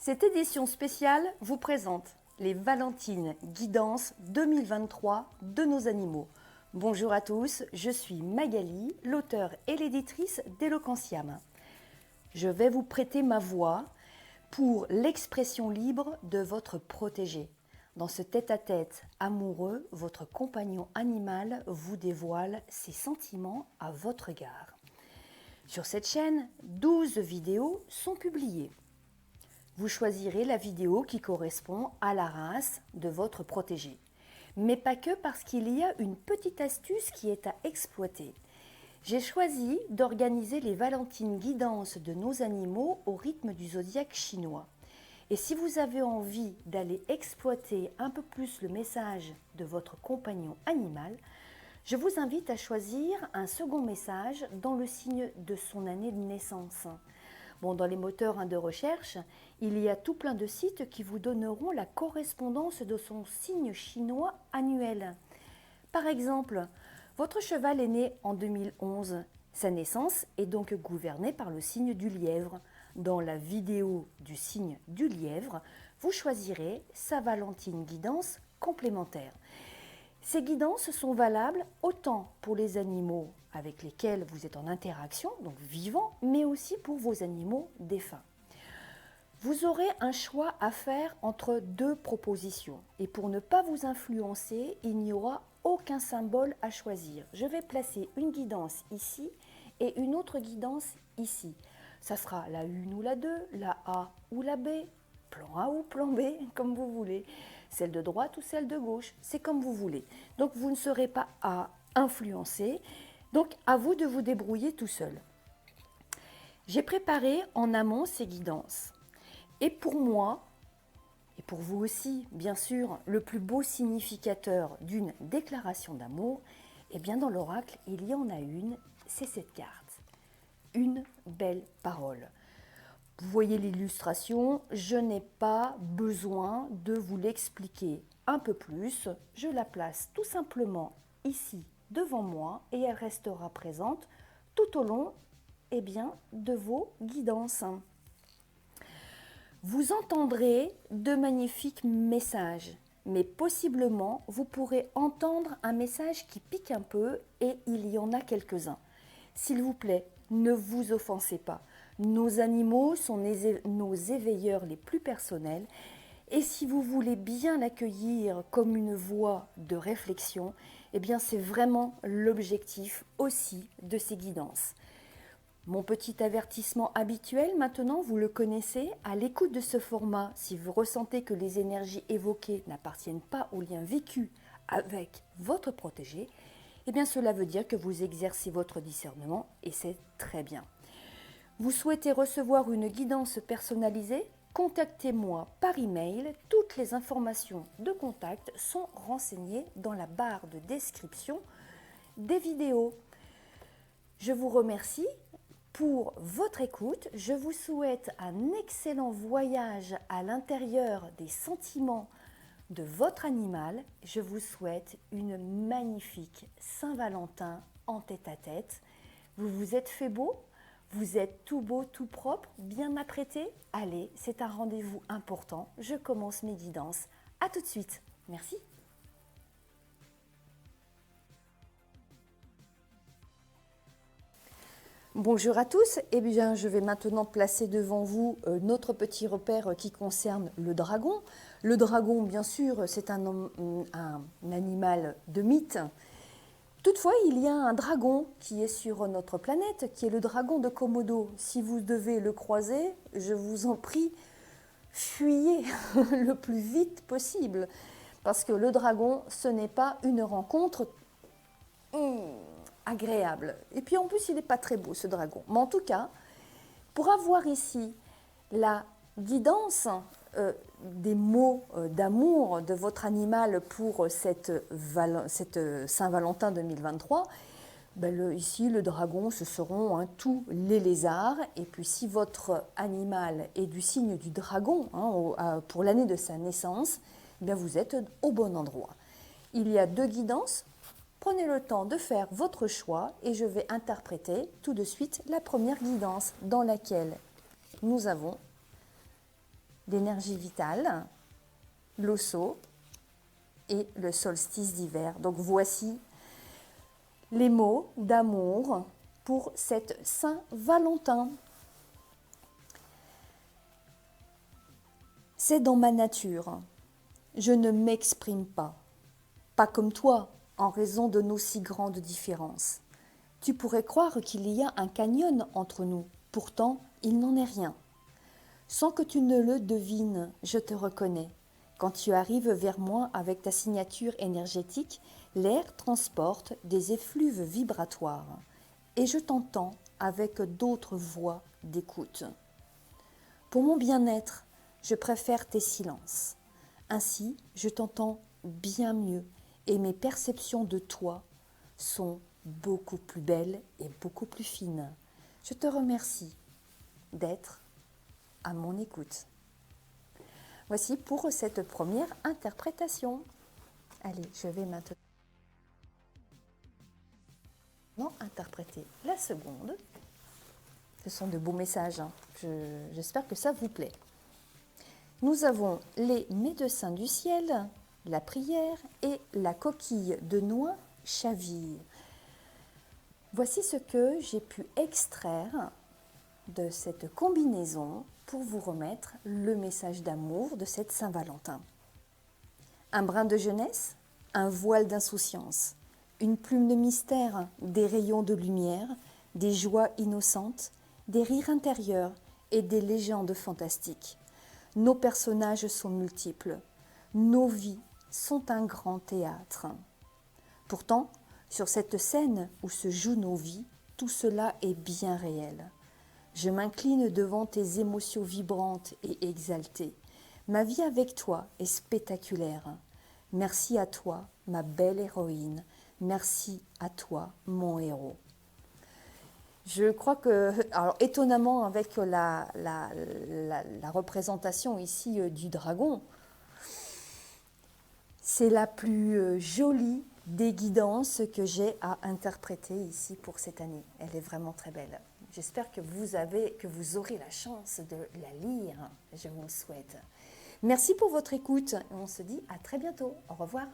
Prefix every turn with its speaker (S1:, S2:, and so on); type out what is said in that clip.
S1: Cette édition spéciale vous présente les Valentines Guidance 2023 de nos animaux. Bonjour à tous, je suis Magali, l'auteure et l'éditrice d'Eloquentiam. Je vais vous prêter ma voix pour l'expression libre de votre protégé. Dans ce tête-à-tête amoureux, votre compagnon animal vous dévoile ses sentiments à votre égard. Sur cette chaîne, 12 vidéos sont publiées. Vous choisirez la vidéo qui correspond à la race de votre protégé. Mais pas que, parce qu'il y a une petite astuce qui est à exploiter. J'ai choisi d'organiser les Valentines Guidance de nos animaux au rythme du zodiaque chinois. Et si vous avez envie d'aller exploiter un peu plus le message de votre compagnon animal, je vous invite à choisir un second message dans le signe de son année de naissance. Bon, dans les moteurs de recherche, il y a tout plein de sites qui vous donneront la correspondance de son signe chinois annuel. Par exemple, votre cheval est né en 2011. Sa naissance est donc gouvernée par le signe du lièvre. Dans la vidéo du signe du lièvre, vous choisirez sa Valentine Guidance complémentaire. Ces guidances sont valables autant pour les animaux avec lesquels vous êtes en interaction, donc vivants, mais aussi pour vos animaux défunts. Vous aurez un choix à faire entre deux propositions. Et pour ne pas vous influencer, il n'y aura aucun symbole à choisir. Je vais placer une guidance ici et une autre guidance ici. Ça sera la 1 ou la 2, la A ou la B, plan A ou plan B, comme vous voulez. Celle de droite ou celle de gauche, c'est comme vous voulez. Donc vous ne serez pas à influencer. Donc à vous de vous débrouiller tout seul. J'ai préparé en amont ces guidances. Et pour moi, et pour vous aussi, bien sûr, le plus beau significateur d'une déclaration d'amour, eh bien dans l'oracle, il y en a une, c'est cette carte. Une belle parole. Vous voyez l'illustration, je n'ai pas besoin de vous l'expliquer un peu plus. Je la place tout simplement ici devant moi et elle restera présente tout au long de vos guidances. Vous entendrez de magnifiques messages, mais possiblement vous pourrez entendre un message qui pique un peu et il y en a quelques-uns. S'il vous plaît, ne vous offensez pas. Nos animaux sont nos éveilleurs les plus personnels et si vous voulez bien l'accueillir comme une voie de réflexion, eh bien c'est vraiment l'objectif aussi de ces guidances. Mon petit avertissement habituel, maintenant, vous le connaissez, à l'écoute de ce format, si vous ressentez que les énergies évoquées n'appartiennent pas au lien vécu avec votre protégé, eh bien cela veut dire que vous exercez votre discernement et c'est très bien. Vous souhaitez recevoir une guidance personnalisée? Contactez-moi par email. Toutes les informations de contact sont renseignées dans la barre de description des vidéos. Je vous remercie pour votre écoute. Je vous souhaite un excellent voyage à l'intérieur des sentiments de votre animal. Je vous souhaite une magnifique Saint-Valentin en tête-à-tête. Vous vous êtes fait beau? Vous êtes tout beau, tout propre, bien apprêté? Allez, c'est un rendez-vous important. Je commence mes guidances. À tout de suite. Merci. Bonjour à tous, eh bien, je vais maintenant placer devant vous notre petit repère qui concerne le dragon. Le dragon, bien sûr, c'est un animal de mythe. Toutefois, il y a un dragon qui est sur notre planète, qui est le dragon de Komodo. Si vous devez le croiser, je vous en prie, fuyez le plus vite possible. Parce que le dragon, ce n'est pas une rencontre agréable. Et puis en plus, il n'est pas très beau ce dragon. Mais en tout cas, pour avoir ici la guidance des mots d'amour de votre animal pour cette Saint-Valentin 2023, ici le dragon, ce seront tous les lézards. Et puis si votre animal est du signe du dragon pour l'année de sa naissance, vous êtes au bon endroit. Il y a deux guidances. Prenez le temps de faire votre choix et je vais interpréter tout de suite la première guidance dans laquelle nous avons d'énergie vitale, l'osso et le solstice d'hiver. Donc voici les mots d'amour pour cette Saint-Valentin. C'est dans ma nature. Je ne m'exprime pas. Pas comme toi, en raison de nos si grandes différences. Tu pourrais croire qu'il y a un canyon entre nous. Pourtant, il n'en est rien. Sans que tu ne le devines, je te reconnais. Quand tu arrives vers moi avec ta signature énergétique, l'air transporte des effluves vibratoires et je t'entends avec d'autres voix d'écoute. Pour mon bien-être, je préfère tes silences. Ainsi, je t'entends bien mieux et mes perceptions de toi sont beaucoup plus belles et beaucoup plus fines. Je te remercie d'être à mon écoute. Voici pour cette première interprétation. Allez, je vais maintenant interpréter la seconde. Ce sont de beaux messages. J'espère que ça vous plaît. Nous avons les médecins du ciel, la prière et la coquille de noix chaville. Voici ce que j'ai pu extraire de cette combinaison pour vous remettre le message d'amour de cette Saint-Valentin. Un brin de jeunesse, un voile d'insouciance, une plume de mystère, des rayons de lumière, des joies innocentes, des rires intérieurs et des légendes fantastiques. Nos personnages sont multiples, nos vies sont un grand théâtre. Pourtant, sur cette scène où se jouent nos vies, tout cela est bien réel. Je m'incline devant tes émotions vibrantes et exaltées. Ma vie avec toi est spectaculaire. Merci à toi, ma belle héroïne. Merci à toi, mon héros. Je crois que, alors étonnamment avec la représentation ici du dragon, c'est la plus jolie des guidances que j'ai à interpréter ici pour cette année. Elle est vraiment très belle. J'espère que vous aurez la chance de la lire. Je vous le souhaite. Merci pour votre écoute. On se dit à très bientôt. Au revoir.